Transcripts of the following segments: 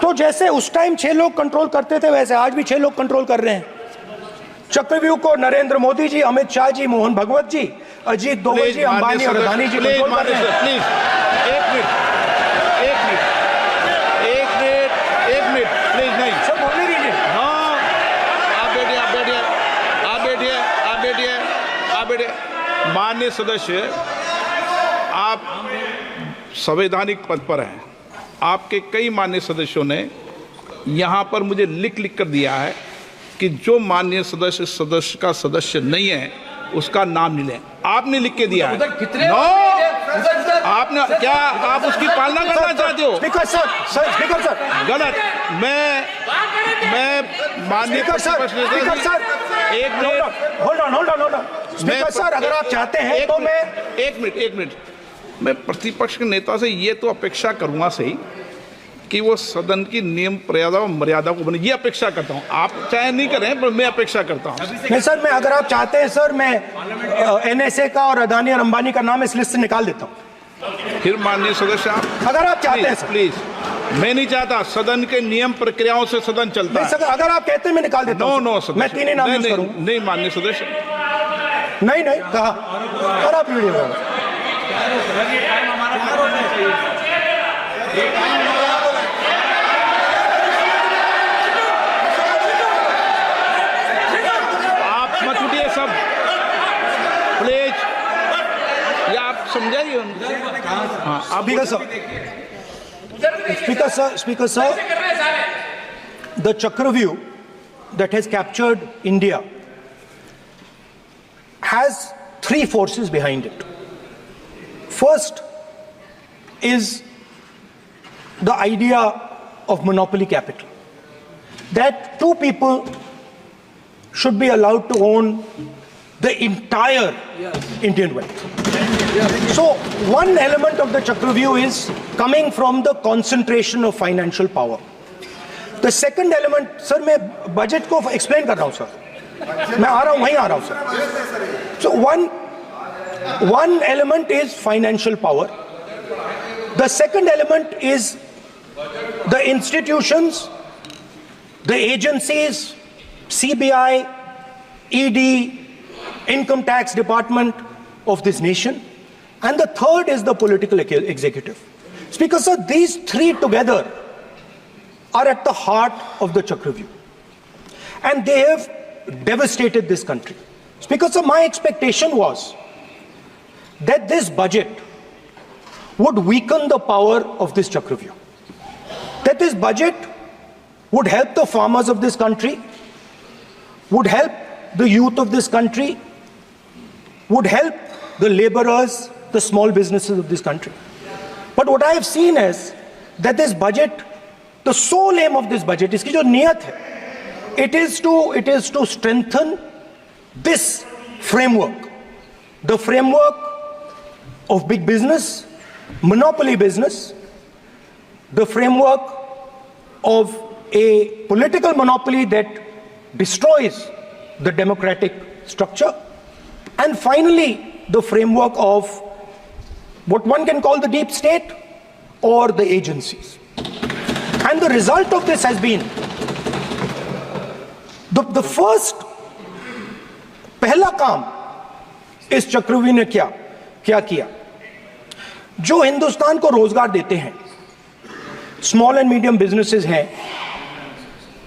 तो जैसे उस टाइम 6 लोग कंट्रोल करते थे वैसे आज भी 6 लोग कंट्रोल कर रहे हैं। चक्रव्यूह को नरेंद्र मोदी जी, अमित शाह जी, मोहन भगवत जी, अजीत दोवल जी, अंबानी और अदानी जी कंट्रोल कर रहे हैं। प्लीज एक मिनट प्लीज, नहीं सब बोलने दीजिए। हाँ, आप बैठिए। माननीय सदस्य, आप संवैधानिक पद पर हैं। आपके कई माननीय सदस्यों ने यहाँ पर मुझे लिख कर दिया है कि जो माननीय सदस्य का सदस्य नहीं है उसका नाम नहीं लें। आपने लिख के दिया है। नो, आपने क्या आप उसकी पालना करना चाहते हो? स्पीकर सर गलत। मैं माननीय स्पीकर सर एक minute, hold on speaker sir, अगर आप चाहते हैं तो मैं एक मिनट मैं प्रतिपक्ष के नेता से ये तो अपेक्षा करूंगा सही कि वो सदन की नियम मर्यादा को बने, ये अपेक्षा करता हूं। आप चाहे नहीं करें पर मैं अपेक्षा करता हूं। नहीं सर, मैं अगर आप चाहते हैं सर, मैं एनएसए का और अदानी और अंबानी का नाम इस लिस्ट से निकाल देता हूं। फिर माननीय सदस्य आप, अगर आप चाहते हैं सर। प्लीज, मैं नहीं चाहता। सदन के नियम प्रक्रियाओं से सदन चलता है। सर, अगर आप कहते हैं मैं निकाल देता हूं। नो सदस्य, मैं 3 ही नाम यूज करूंगा। नहीं माननीय सदस्य, नहीं कहा। और आप वीडियो आप मत उठिए सब, प्लीज, या आप समझाइए। हाँ, आप Speaker sir, the Chakravyuh that has captured India has 3 forces behind it. First is the idea of monopoly capital, that 2 people should be allowed to own the entire Indian wealth. So one element of the Chakravyuh is coming from the concentration of financial power. The second element, sir, मैं budget को explain कर रहा हूं sir, मैं आ रहा हूं, वहीं आ रहा हूं sir. So one element is financial power. The second element is the institutions, the agencies, CBI, ED, Income Tax Department of this nation. And the third is the political executive. Speaker sir, these 3 together are at the heart of the Chakravyuh. And they have devastated this country. Speaker sir, my expectation was that this budget would weaken the power of this Chakravyuh. That this budget would help the farmers of this country, would help the youth of this country, would help the laborers, the small businesses of this country. But what I have seen is that this budget, the sole aim of this budget, iski jo niyat hai, it is to strengthen this framework, the framework of big business, monopoly business, the framework of a political monopoly that destroys the democratic structure, and finally the framework of what one can call the deep state or the agencies. And the result of this has been the first पहला काम इस चक्रव्यूह ने क्या किया, जो हिंदुस्तान को रोजगार देते हैं, स्मॉल एंड मीडियम बिजनेसेस हैं,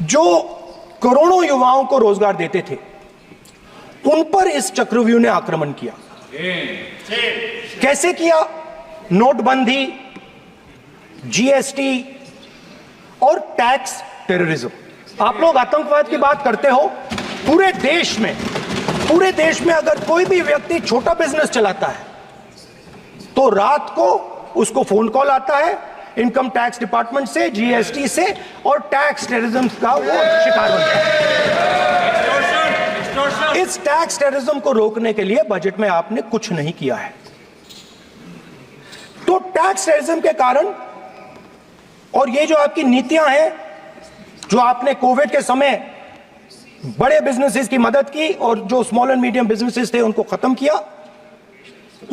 जो करोड़ों युवाओं को रोजगार देते थे, उन पर इस चक्रव्यूह ने आक्रमण किया। कैसे किया? नोटबंदी, जीएसटी और टैक्स टेररिज्म। आप लोग आतंकवाद की बात करते हो, पूरे देश में अगर कोई भी व्यक्ति छोटा बिजनेस चलाता है तो रात को उसको फोन कॉल आता है इनकम टैक्स डिपार्टमेंट से, जीएसटी से, और टैक्स टेररिज्म का वो शिकार बनता है। इस टैक्स टेररिज्म को रोकने के लिए बजट में आपने कुछ नहीं किया है। तो टैक्स टेररिज्म के कारण और ये जो आपकी नीतियां हैं, जो आपने कोविड के समय बड़े बिजनेसेस की मदद की और जो स्मॉल एंड मीडियम बिजनेसेस थे उनको खत्म किया,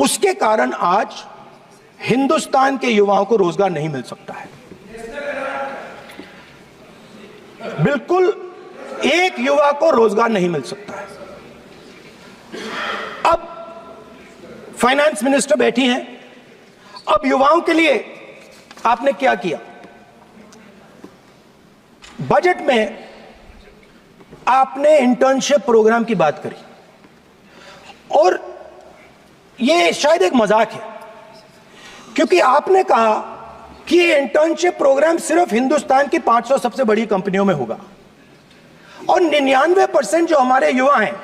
उसके कारण आज हिंदुस्तान के युवाओं को रोजगार नहीं मिल सकता है। बिल्कुल एक युवा को रोजगार नहीं मिल सकता है। अब फाइनेंस मिनिस्टर बैठी हैं, अब युवाओं के लिए आपने क्या किया? बजट में आपने इंटर्नशिप प्रोग्राम की बात करी और यह शायद एक मजाक है, क्योंकि आपने कहा कि ये इंटर्नशिप प्रोग्राम सिर्फ हिंदुस्तान की 500 सबसे बड़ी कंपनियों में होगा और 99% जो हमारे युवा हैं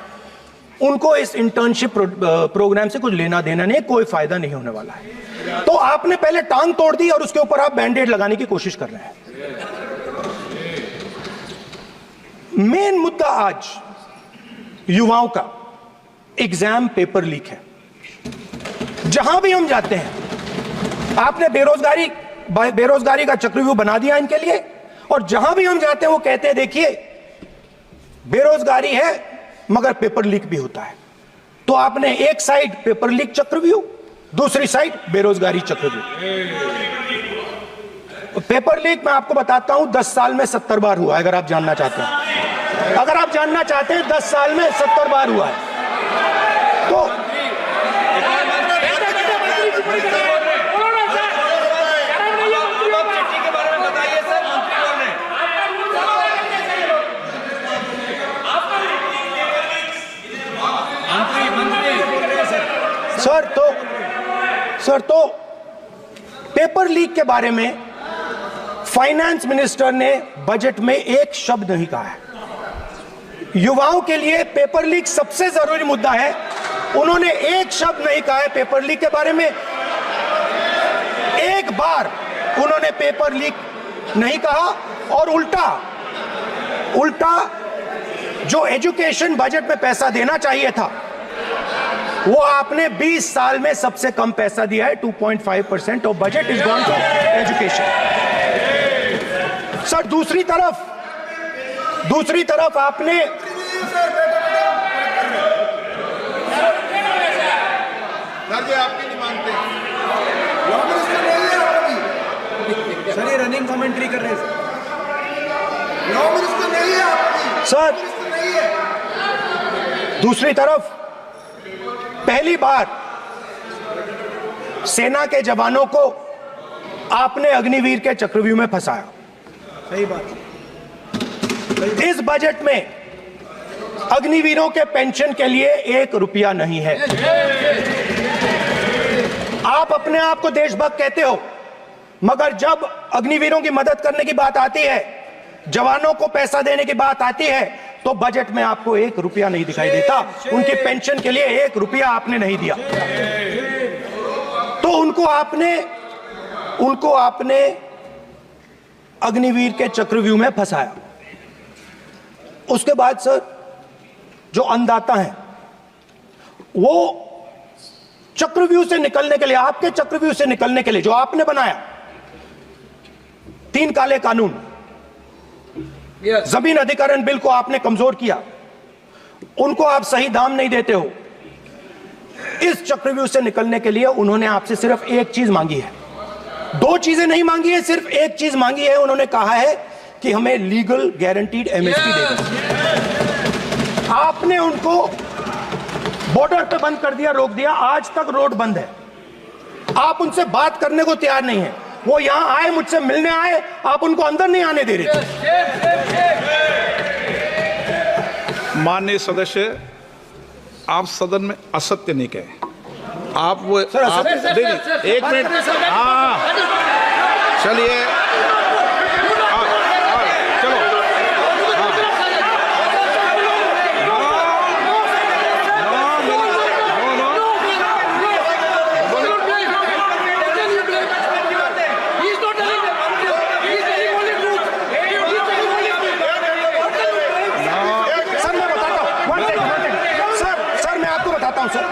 उनको इस इंटर्नशिप प्रोग्राम से कुछ लेना देना नहीं, कोई फायदा नहीं होने वाला है। तो आपने पहले टांग तोड़ दी और उसके ऊपर आप बैंडेड लगाने की कोशिश कर रहे हैं। मेन मुद्दा आज युवाओं का एग्जाम पेपर लीक है। जहां भी हम जाते हैं, आपने बेरोजगारी का चक्रव्यूह बना दिया इनके लिए, और जहां भी हम जाते हैं वो कहते हैं देखिए बेरोजगारी है मगर पेपर लीक भी होता है। तो आपने एक साइड पेपर लीक चक्रव्यूह, दूसरी साइड बेरोजगारी चक्रव्यूह। पेपर लीक मैं आपको बताता हूं 10 साल में 70 बार हुआ है। अगर आप जानना चाहते हैं, अगर आप जानना चाहते हैं 10 साल में 70 बार हुआ है तो सर तो पेपर लीक के बारे में फाइनेंस मिनिस्टर ने बजट में एक शब्द नहीं कहा है। युवाओं के लिए पेपर लीक सबसे जरूरी मुद्दा है, उन्होंने एक शब्द नहीं कहा है पेपर लीक के बारे में। एक बार उन्होंने पेपर लीक नहीं कहा और उल्टा जो एजुकेशन बजट में पैसा देना चाहिए था वो आपने 20 साल में सबसे कम पैसा दिया है। 2.5% of budget is gone to education. Sir दूसरी तरफ आपने आपकी नहीं मानते सर, ये रनिंग कमेंट्री कर रहे हैं लॉ मिनिस्टर नहीं है आपकी। सर दूसरी तरफ पहली बार सेना के जवानों को आपने अग्निवीर के चक्रव्यूह में फंसाया। सही बात। इस बजट में अग्निवीरों के पेंशन के लिए 1 रुपया नहीं है। आप अपने आप को देशभक्त कहते हो, मगर जब अग्निवीरों की मदद करने की बात आती है, जवानों को पैसा देने की बात आती है, तो बजट में आपको 1 रुपया नहीं दिखाई देता। उनकी पेंशन के लिए 1 रुपया आपने नहीं दिया। तो उनको आपने अग्निवीर के चक्रव्यूह में फंसाया। उसके बाद सर जो अन्नदाता हैं वो चक्रव्यूह से निकलने के लिए, आपके चक्रव्यूह से निकलने के लिए जो आपने बनाया 3 काले कानून, जमीन अधिग्रहण बिल को आपने कमजोर किया, उनको आप सही दाम नहीं देते हो। इस चक्रव्यूह से निकलने के लिए उन्होंने आपसे सिर्फ एक चीज मांगी है, 2 चीजें नहीं मांगी है, सिर्फ एक चीज मांगी है। उन्होंने कहा है कि हमें लीगल गारंटीड एमएसपी दे दो। आपने उनको बॉर्डर पे बंद कर दिया, रोक दिया, आज तक रोड बंद है। आप उनसे बात करने को तैयार नहीं है। वो यहां आए, मुझसे मिलने आए, आप उनको अंदर नहीं आने दे रहे थे। माननीय सदस्य, आप सदन में असत्य नहीं कहे। आप वो आप एक मिनट, हाँ चलिए चलो,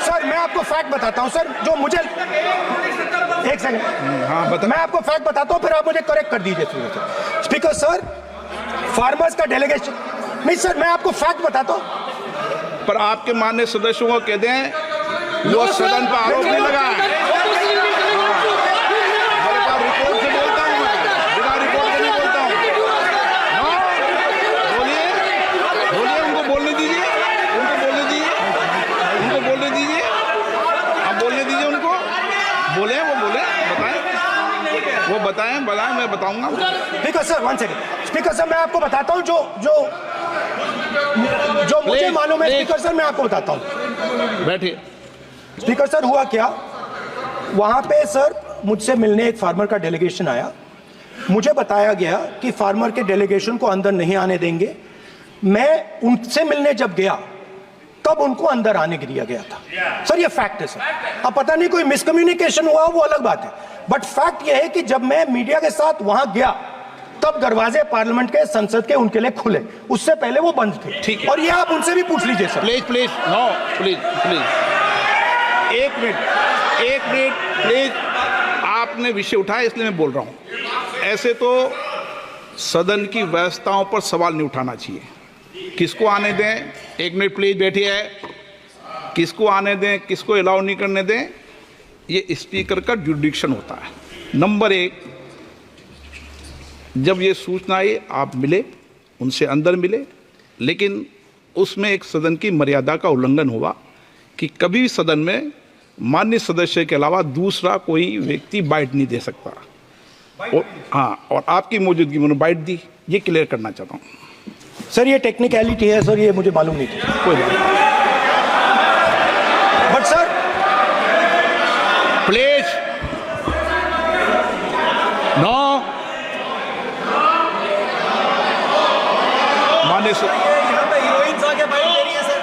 सर मैं आपको फैक्ट बताता हूं सर, जो मुझे एक सेकंड, हाँ बता, मैं आपको फैक्ट बताता हूं, फिर आप मुझे करेक्ट कर दीजिए। स्पीकर सर, फार्मर्स का डेलीगेशन नहीं सर, मैं आपको फैक्ट बताता हूं। पर आपके माननीय सदस्यों को कह दें वो सदन पर आरोप नहीं लगाए। रिपोर्ट से बोलता हूं मैं, बिना रिपोर्ट के नहीं बोलता हूं। सवाल आए मैं बताऊंगा। Speaker sir, 1 second. Speaker sir, मैं आपको बताता हूं जो मुझे मालूम है। स्पीकर सर, मैं आपको बताता हूं। बैठिए। स्पीकर सर, हुआ क्या, वहां पे सर मुझसे मिलने एक फार्मर का डेलीगेशन आया। मुझे बताया गया कि फार्मर के डेलीगेशन को अंदर नहीं आने देंगे। मैं उनसे मिलने जब गया तब उनको अंदर आने दिया गया था। सर ये फैक्ट है सर। अब पता नहीं कोई मिसकम्युनिकेशन हुआ, वो अलग बात है, बट फैक्ट ये है कि जब मैं मीडिया के साथ वहां गया तब दरवाजे पार्लियामेंट के, संसद के उनके लिए खुले, उससे पहले वो बंद थे। ठीक है। और ये आप उनसे भी पूछ लीजिए sir. Please please no please एक मिनट प्लीज। आपने विषय उठाया इसलिए मैं बोल रहा हूं। ऐसे तो सदन की व्यवस्थाओं पर सवाल नहीं उठाना चाहिए। किसको आने दें, 1 मिनट प्लीज बैठिए। किसको आने दें, किसको अलाउ नहीं करने दें, ये स्पीकर का जुडिक्शन होता है। नंबर 1, जब ये सूचना आई आप मिले, उनसे अंदर मिले, लेकिन उसमें एक सदन की मर्यादा का उल्लंघन हुआ कि कभी भी सदन में माननीय सदस्य के अलावा दूसरा कोई व्यक्ति बाइट नहीं दे सकता। और आपकी मौजूदगी में बाइट दी, ये क्लियर करना चाहता हूँ। सर ये टेक्निकलिटी है सर, ये मुझे मालूम नहीं थी। कोई बात नहीं। But sir please no. माननीय यहाँ पे हीरोइंस आके बाइट दे रही है सर।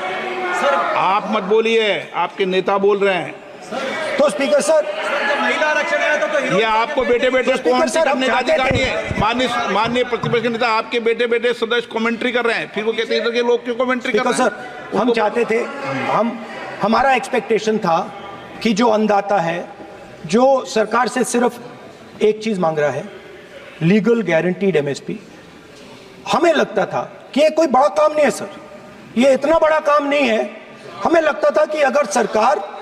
आप मत बोलिए, आपके नेता बोल रहे हैं। तो स्पीकर सर, जब महिला आरक्षण आया था तो ये आपको बेटे बेटे स्पीकर सर, हम करने का चाहते अधिकार थे- है। माननीय प्रतिपक्ष के नेता आपके बेटे बेटे सदस्य कमेंट्री कर रहे हैं, फिर वो कहते हैं कि लोग क्यों कमेंट्री कर स्पीकर रहे हैं। सर, हम चाहते थे, हमारा एक्सपेक्टेशन था कि जो अन्नदाता है, जो सरकार से सिर्फ एक चीज मांग रहा है, लीगल गारंटीड एमएसपी। हमें लगता था कि ये कोई बड़ा काम नहीं है सर, ये इतना बड़ा काम नहीं है। हमें लगता था कि अगर सरकार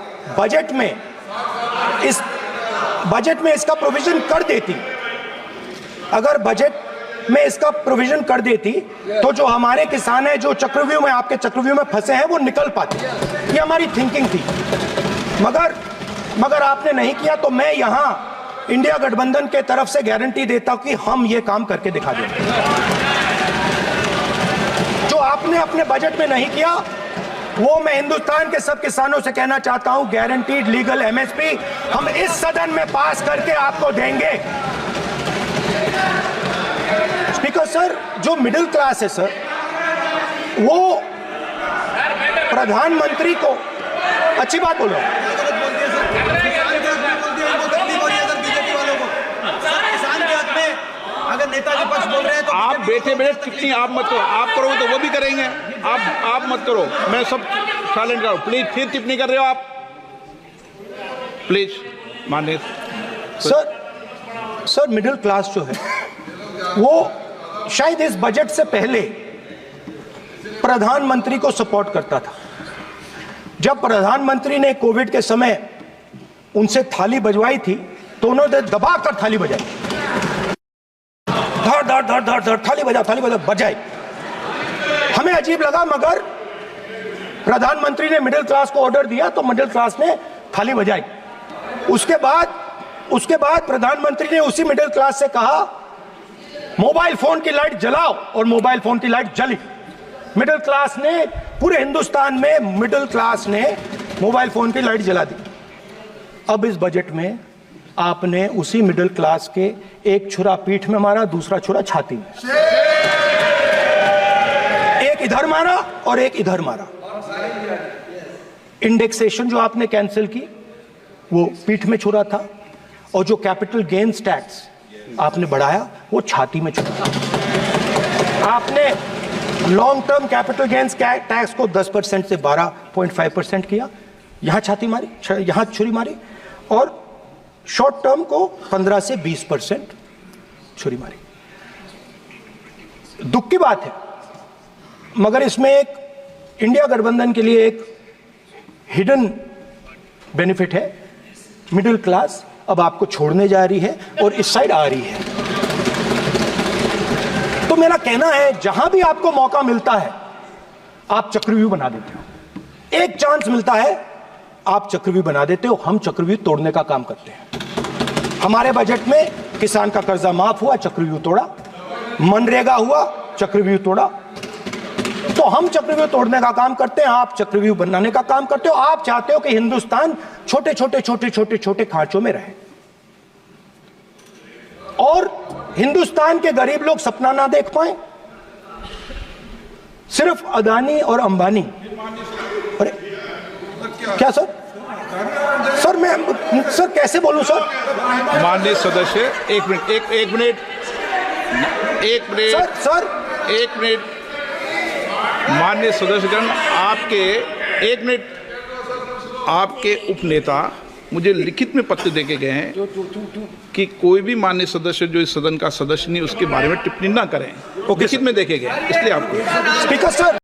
बजट में इसका प्रोविजन कर देती, अगर बजट में इसका प्रोविजन कर देती तो जो हमारे किसान हैं, जो चक्रव्यूह में, आपके चक्रव्यूह में फंसे हैं, वो निकल पाते। ये हमारी थिंकिंग थी। मगर आपने नहीं किया। तो मैं यहां इंडिया गठबंधन के तरफ से गारंटी देता हूं कि हम ये काम करके दिखा देंगे। जो आपने अपने बजट में नहीं किया, वो मैं हिंदुस्तान के सब किसानों से कहना चाहता हूं, गारंटीड लीगल एमएसपी हम इस सदन में पास करके आपको देंगे। स्पीकर सर, जो मिडिल क्लास है सर, वो प्रधानमंत्री को, अच्छी बात बोलो, अगर नेताजी पक्ष बोल रहे हैं तो आप बैठे बैठे टिप्पणी आप मत करो। आप करोगे तो वो भी करेंगे। आप मत करो, मैं सब साइलेंट करो। प्लीज फिर टिप्पणी कर रहे हो आप, प्लीज। माननीय सर मिडिल क्लास जो है वो शायद इस बजट से पहले प्रधानमंत्री को सपोर्ट करता था। जब प्रधानमंत्री ने कोविड के समय उनसे थाली बजवाई थी तो उन्होंने दबाकर थाली बजाई, धड़ धड़ धड़ धड़ धड़, थाली बजा बजाई। हमें अजीब लगा, मगर प्रधानमंत्री ने मिडिल क्लास को ऑर्डर दिया तो मिडिल क्लास ने थाली बजाई। उसके बाद प्रधानमंत्री ने उसी मिडिल क्लास से कहा, मोबाइल फोन की लाइट जलाओ, और मोबाइल फोन की लाइट जली। मिडिल क्लास ने, पूरे हिंदुस्तान में मिडिल क्लास ने मोबाइल फोन की लाइट जला दी। अब इस बजट में आपने उसी मिडिल क्लास के एक छुरा पीठ में मारा, दूसरा छुरा छाती में, एक इधर मारा और एक इधर मारा। इंडेक्सेशन जो आपने कैंसिल की वो पीठ में छुरा था, और जो कैपिटल गेन्स टैक्स आपने बढ़ाया वो छाती में छुरा। आपने long term capital gains tax को 10% से 12.5% किया, यहां छाती मारी, यहां छुरी मारी, और शॉर्ट टर्म को 15 से 20% छुरी मारी। दुख की बात है, मगर इसमें एक इंडिया गठबंधन के लिए एक हिडन बेनिफिट है। मिडिल क्लास अब आपको छोड़ने जा रही है और इस साइड आ रही है। तो मेरा कहना है, जहां भी आपको मौका मिलता है आप चक्रव्यूह बना देते हो। एक चांस मिलता है आप चक्रव्यूह बना देते हो। हम चक्रव्यूह तोड़ने का काम करते हैं। हमारे बजट में किसान का कर्जा माफ हुआ, चक्रव्यूह तोड़ा। मनरेगा हुआ, चक्रव्यूह तोड़ा। तो हम चक्रव्यूह तोड़ने का काम करते हैं, आप चक्रव्यूह बनाने का काम करते हो। आप चाहते हो कि हिंदुस्तान छोटे छोटे छोटे छोटे छोटे खांचों में रहे और हिंदुस्तान के गरीब लोग सपना ना देख पाए। सिर्फ अदानी और अंबानी। अरे क्या सर? सर मैं सर कैसे बोलूं सर? माननीय सदस्य एक मिनट सर माननीय सदस्यगण, आपके उपनेता मुझे लिखित में पत्र देके गए हैं कि कोई भी माननीय सदस्य जो इस सदन का सदस्य नहीं उसके बारे में टिप्पणी ना करें। लिखित में देखे गए, इसलिए आपको स्पीकर सर